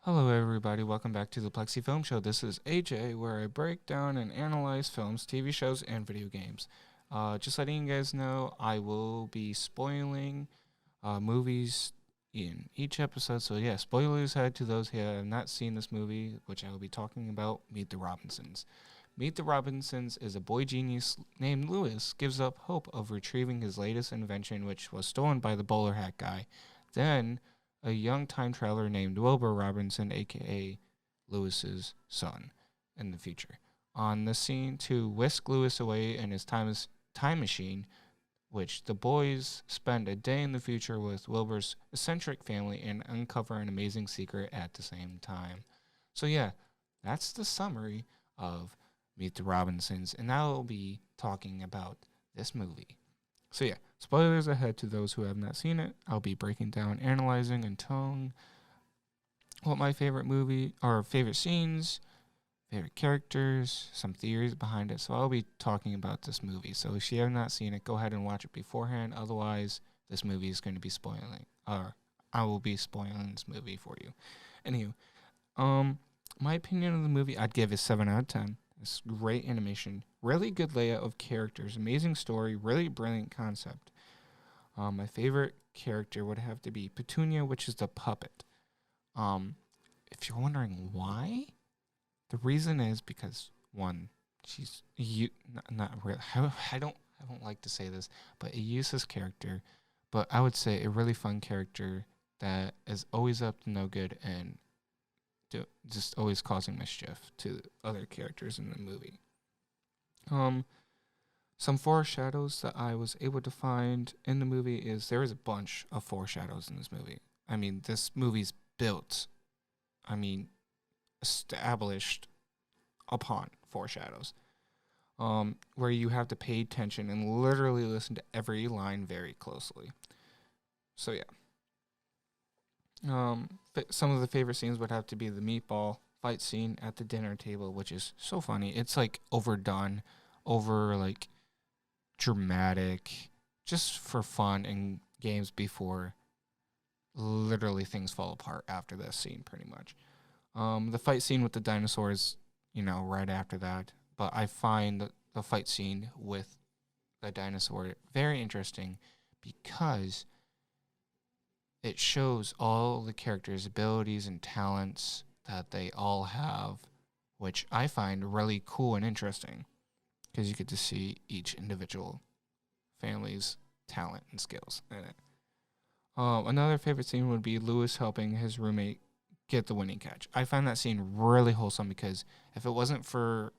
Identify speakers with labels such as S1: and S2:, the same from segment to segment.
S1: Hello, everybody. Welcome back to the Plexi Film Show. This is AJ, where I break down and analyze films, TV shows, and video games. Just letting you guys know, I will be spoiling movies in each episode. So, yeah, spoilers ahead to those who have not seen this movie, which I will be talking about Meet the Robinsons. Meet the Robinsons is a boy genius named Lewis gives up hope of retrieving his latest invention, which was stolen by the bowler hat guy. Then a young time traveler named Wilbur Robinson, aka Lewis's son, in the future. On the scene to whisk Lewis away in his time machine, which the boys spend a day in the future with Wilbur's eccentric family and uncover an amazing secret at the same time. So yeah, that's the summary of Meet the Robinsons, and now I'll be talking about this movie. So yeah, spoilers ahead to those who have not seen it. I'll be breaking down, analyzing, and telling what my favorite movie or favorite scenes, favorite characters, some theories behind it. So I'll be talking about this movie. So if you have not seen it, go ahead and watch it beforehand. Otherwise, this movie is going to be spoiling, or I will be spoiling this movie for you. Anywho, my opinion of the movie, I'd give it 7 out of 10. It's great animation, really good layout of characters, amazing story, really brilliant concept. My favorite character would have to be Petunia, which is the puppet. If you're wondering why, the reason is because one, she's not really. I don't like to say this, but a useless character, but I would say a really fun character that is always up to no good and just always causing mischief to other characters in the movie. Some foreshadows that I was able to find in the movie is there is a bunch of foreshadows in this movie. I mean, this movie's built, established upon foreshadows, where you have to pay attention and literally listen to every line very closely. So yeah. Some of the favorite scenes would have to be the meatball fight scene at the dinner table, which is so funny. It's like overdone, over like dramatic, just for fun and games before literally things fall apart after this scene, pretty much. The fight scene with the dinosaurs, right after that. But I find the fight scene with the dinosaur very interesting because it shows all the characters' abilities and talents that they all have, which I find really cool and interesting because you get to see each individual family's talent and skills in it. Another favorite scene would be Lewis helping his roommate get the winning catch. I find that scene really wholesome because if it wasn't for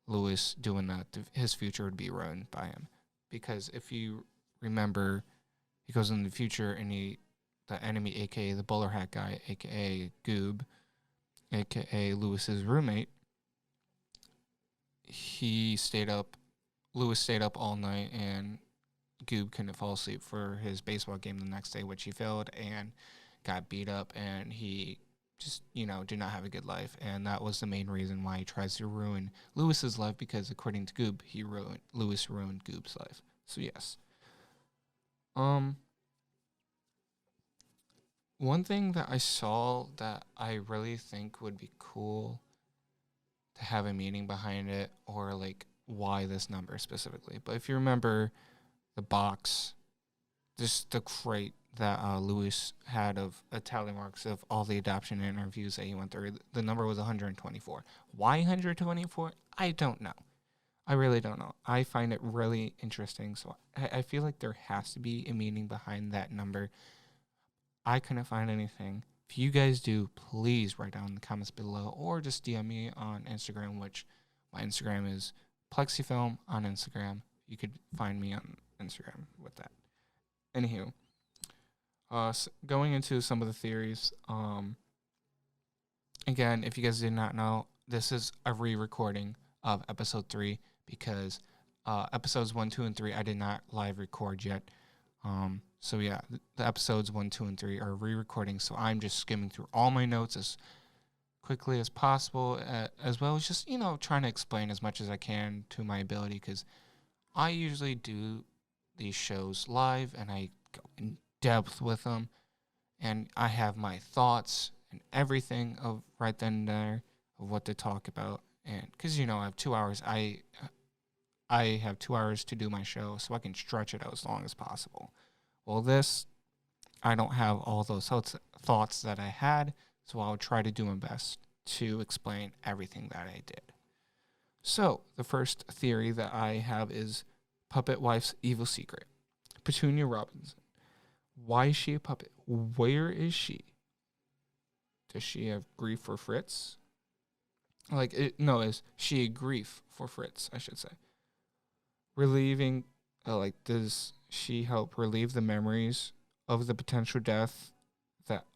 S1: Lewis doing that, his future would be ruined by him. Because if you remember, he goes in the future and the enemy, aka the bowler hat guy, aka Goob, aka Lewis's roommate, Lewis stayed up all night and Goob couldn't fall asleep for his baseball game the next day, which he failed and got beat up, and he just, did not have a good life. And that was the main reason why he tries to ruin Lewis's life, because according to Goob, Lewis ruined Goob's life. So yes. One thing that I saw that I really think would be cool to have a meaning behind it, or like why this number specifically. But if you remember the box, just the crate that Lewis had of tally marks of all the adoption interviews that he went through, the number was 124. Why 124? I don't know. I really don't know. I find it really interesting. So I feel like there has to be a meaning behind that number. I couldn't find anything. If you guys do, please write down in the comments below or just DM me on Instagram, which my Instagram is PlexiFilm on Instagram. You could find me on Instagram with that. Anywho, going into some of the theories. Again, if you guys did not know, this is a re-recording of episode 3 because episodes 1, 2, and 3 I did not live record yet. So yeah, the episodes 1, 2, and 3 are re-recording, so I'm just skimming through all my notes as quickly as possible, as well as just, trying to explain as much as I can to my ability, because I usually do these shows live, and I go in depth with them, and I have my thoughts and everything of right then and there of what to talk about. And because I have 2 hours, I have 2 hours to do my show, so I can stretch it out as long as possible. Well, this I don't have all those thoughts that I had, so I'll try to do my best to explain everything that I did. So, the first theory that I have is Puppet Wife's evil secret. Petunia Robinson. Why is she a puppet? Where is she? Does she have grief for Fritz? Is she a grief for Fritz, I should say. Relieving, does she help relieve the memories of the potential death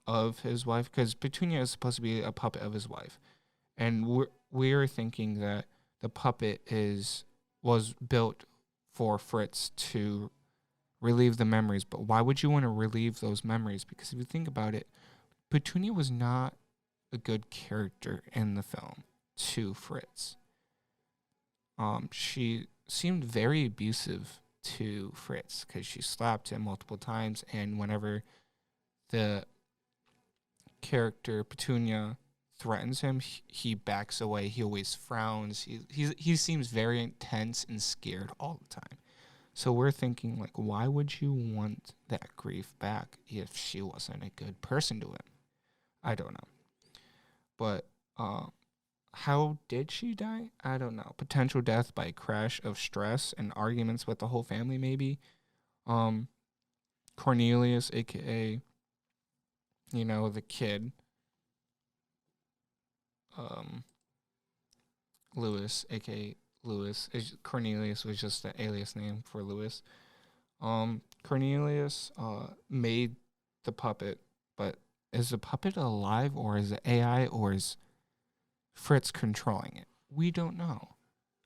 S1: of his wife? Because Petunia is supposed to be a puppet of his wife. And we're thinking that the puppet was built for Fritz to relieve the memories. But why would you want to relieve those memories? Because if you think about it, Petunia was not a good character in the film to Fritz. She seemed very abusive to Fritz because she slapped him multiple times, and whenever the character Petunia threatens him, he backs away. He always frowns. He seems very intense and scared all the time. So we're thinking, why would you want that grief back if she wasn't a good person to him? I don't know. But how did she die? I don't know. Potential death by crash of stress and arguments with the whole family, maybe. Cornelius, a.k.a., the kid. Lewis, a.k.a. Lewis. Cornelius was just the alias name for Lewis. Cornelius made the puppet, but is the puppet alive, or is it AI, or is Fritz controlling it? We don't know.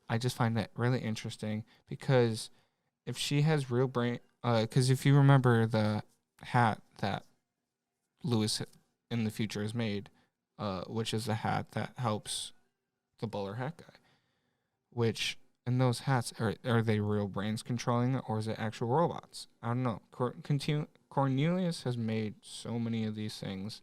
S1: I just find that really interesting because if she has real brain, because if you remember the hat that Lewis in the future has made, which is the hat that helps the bowler hat guy, which in those hats, are they real brains controlling it, or is it actual robots? I don't know. Cornelius has made so many of these things.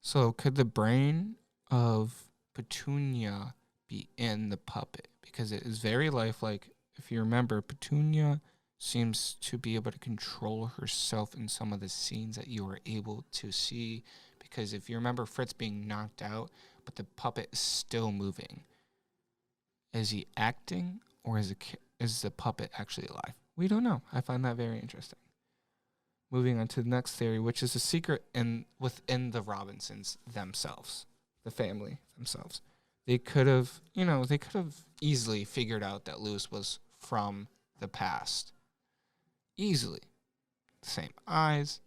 S1: So could the brain of Petunia be in the puppet? Because it is very lifelike. If you remember, Petunia seems to be able to control herself in some of the scenes that you were able to see. Because if you remember Fritz being knocked out, but the puppet is still moving. Is he acting, or is the puppet actually alive? We don't know. I find that very interesting. Moving on to the next theory, which is a secret within the Robinsons themselves, the family themselves. They could have easily figured out that Lewis was from the past. Easily. Same eyes.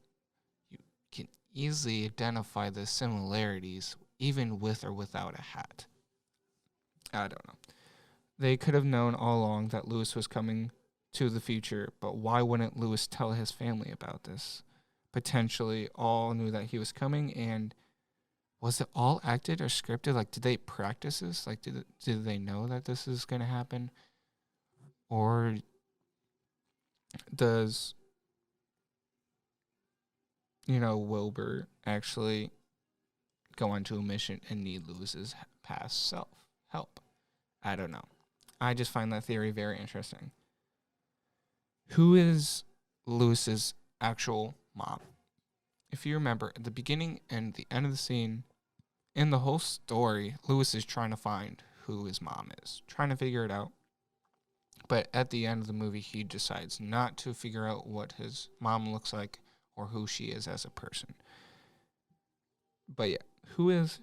S1: You can easily identify the similarities, even with or without a hat. I don't know. They could have known all along that Lewis was coming to the future, but why wouldn't Lewis tell his family about this? Potentially all knew that he was coming, and was it all acted or scripted? Did they practice this? Did they know that this is going to happen? Or does, Wilbur actually go onto a mission and need Lewis's past self help? I don't know. I just find that theory very interesting. Who is Lewis's actual mom? If you remember, at the beginning and the end of the scene, in the whole story, Lewis is trying to find who his mom is, trying to figure it out. But at the end of the movie, he decides not to figure out what his mom looks like or who she is as a person. But yeah, who is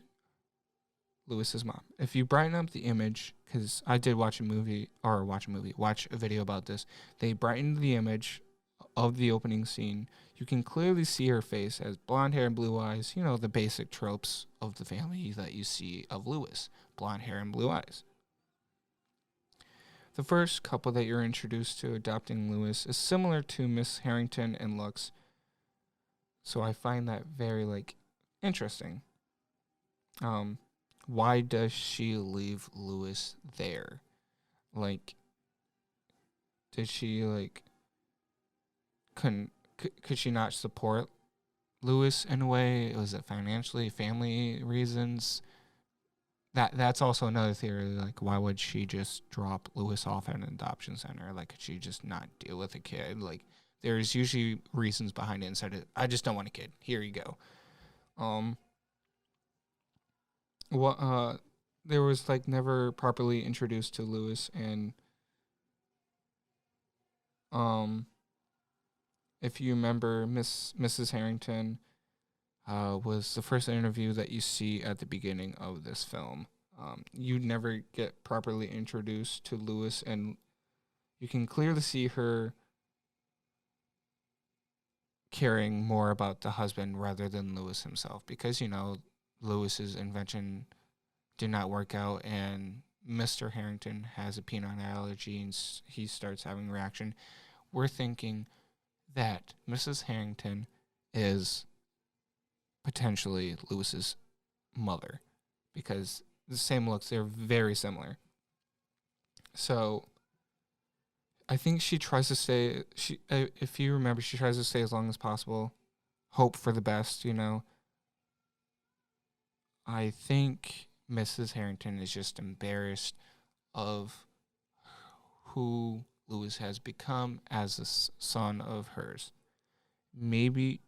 S1: Lewis's mom? If you brighten up the image, because I did watch a video about this. They brightened the image of the opening scene. You can clearly see her face as blonde hair and blue eyes, the basic tropes of the family that you see of Lewis, blonde hair and blue eyes. The first couple that you're introduced to adopting Lewis is similar to Miss Harrington and Lux. So I find that very, interesting. Why does she leave Lewis there? Did she, could she not support Lewis in a way? Was it financially, family reasons? That's also another theory. Like, why would she just drop Lewis off at an adoption center? Like, could she just not deal with a kid? Like, there's usually reasons behind it. Instead of, I just don't want a kid. Here you go. Um, what? There was like never properly introduced to Lewis, and um, if you remember, Mrs. Harrington was the first interview that you see at the beginning of this film. You never get properly introduced to Lewis, and you can clearly see her caring more about the husband rather than Lewis himself because, Lewis's invention did not work out, and Mr. Harrington has a peanut allergy and he starts having a reaction. We're thinking that Mrs. Harrington is potentially Lewis's mother because the same looks, they're very similar. So I think she tries to stay. If you remember, she tries to stay as long as possible, hope for the best. I think Mrs. Harrington is just embarrassed of who Lewis has become as a son of hers. Maybe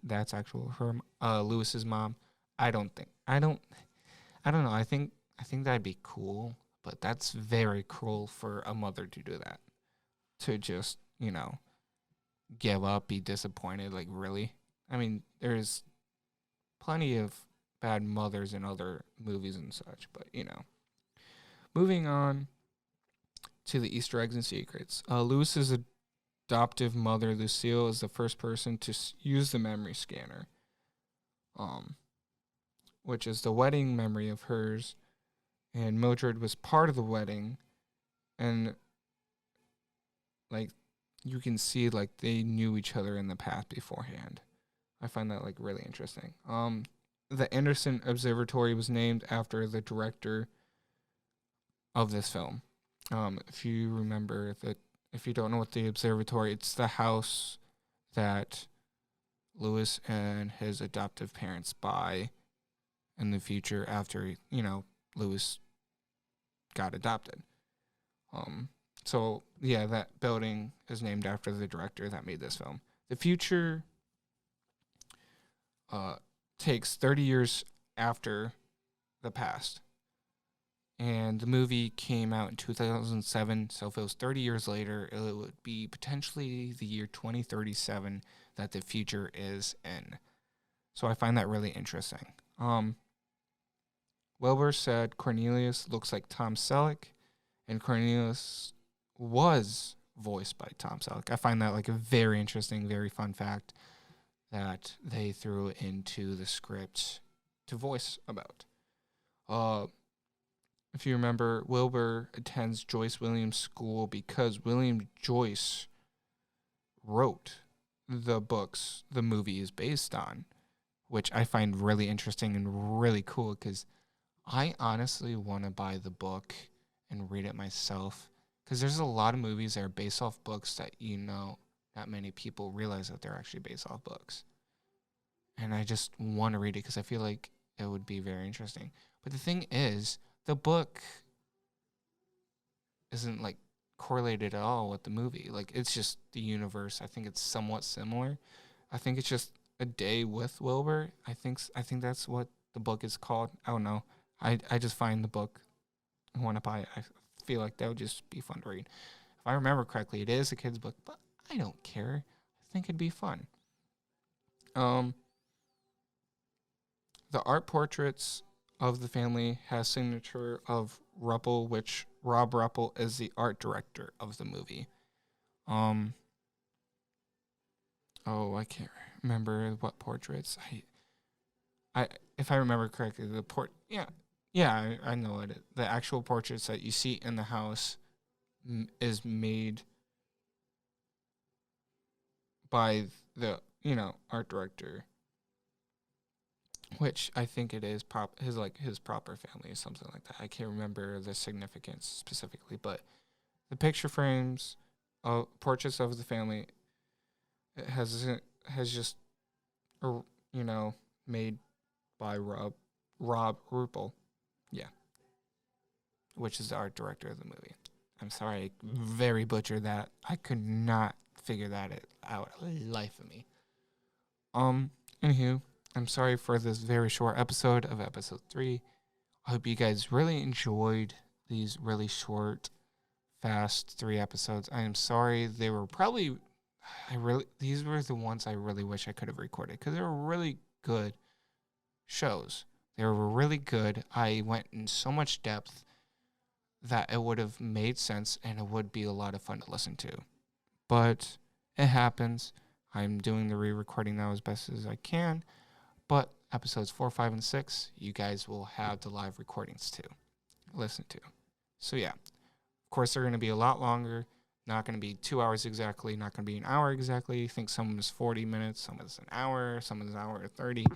S1: that's actual her Lewis's mom. I don't think. I don't know. I think that'd be cool, but that's very cruel for a mother to do that. To just, give up, be disappointed, like really. I mean, there's plenty of bad mothers in other movies and such, but Moving on to the Easter eggs and secrets. Lewis's adoptive mother, Lucille, is the first person to use the memory scanner, um, which is the wedding memory of hers, and Mildred was part of the wedding, and like you can see like they knew each other in the past beforehand. I find that like really interesting. The Anderson Observatory was named after the director of this film. If you remember that, if you don't know what the observatory, it's the house that Lewis and his adoptive parents buy in the future after Lewis got adopted. So yeah, that building is named after the director that made this film. The future takes 30 years after the past. And the movie came out in 2007, so if it was 30 years later, it would be potentially the year 2037 that the future is in. So I find that really interesting. Wilbur said Cornelius looks like Tom Selleck, and Cornelius was voiced by Tom Selleck. I find that like a very interesting, very fun fact that they threw into the script to voice about. If you remember, Wilbur attends Joyce Williams School because William Joyce wrote the books the movie is based on, which I find really interesting and really cool because I honestly want to buy the book and read it myself because there's a lot of movies that are based off books that not many people realize that they're actually based off books. And I just want to read it because I feel like it would be very interesting. But the thing is, the book isn't like correlated at all with the movie. Like it's just the universe. I think it's somewhat similar. I think it's just a day with Wilbur. I think that's what the book is called. I don't know. I just find the book. I want to buy it. I feel like that would just be fun to read. If I remember correctly, it is a kid's book, but I don't care. I think it'd be fun. The art portraits of the family has signature of Ruppel, which Rob Ruppel is the art director of the movie. I can't remember what portraits. If I remember correctly, I know it. The actual portraits that you see in the house is made by the art director, which I think it is his proper family or something like that. I can't remember the significance specifically, but the picture frames of portraits of the family has just or, made by Rob Rupel. Yeah, which is the art director of the movie. I'm sorry, I very butchered that. I could not figure that out. Life of me. Um. Anywho, I'm sorry for this very short episode of episode 3. I hope you guys really enjoyed these really short, fast 3 episodes. I am sorry they were probably. These were the ones I really wish I could have recorded because they were really good shows. They were really good. I went in so much depth that it would have made sense and it would be a lot of fun to listen to. But it happens. I'm doing the re-recording now as best as I can. But episodes 4, 5, and 6, you guys will have the live recordings to listen to. So yeah, of course they're going to be a lot longer. Not going to be 2 hours exactly. Not going to be an hour exactly. I think some is 40 minutes. Some is an hour. Some is an hour or 30.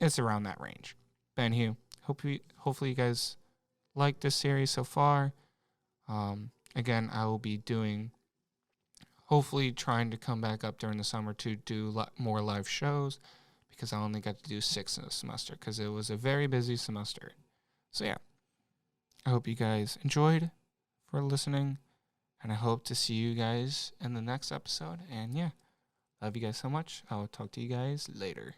S1: It's around that range. Ben Hugh, hopefully you guys like this series so far. Again, I will be hopefully trying to come back up during the summer to do more live shows because I only got to do 6 in a semester because it was a very busy semester. So yeah, I hope you guys enjoyed for listening, and I hope to see you guys in the next episode. And yeah, love you guys so much. I will talk to you guys later.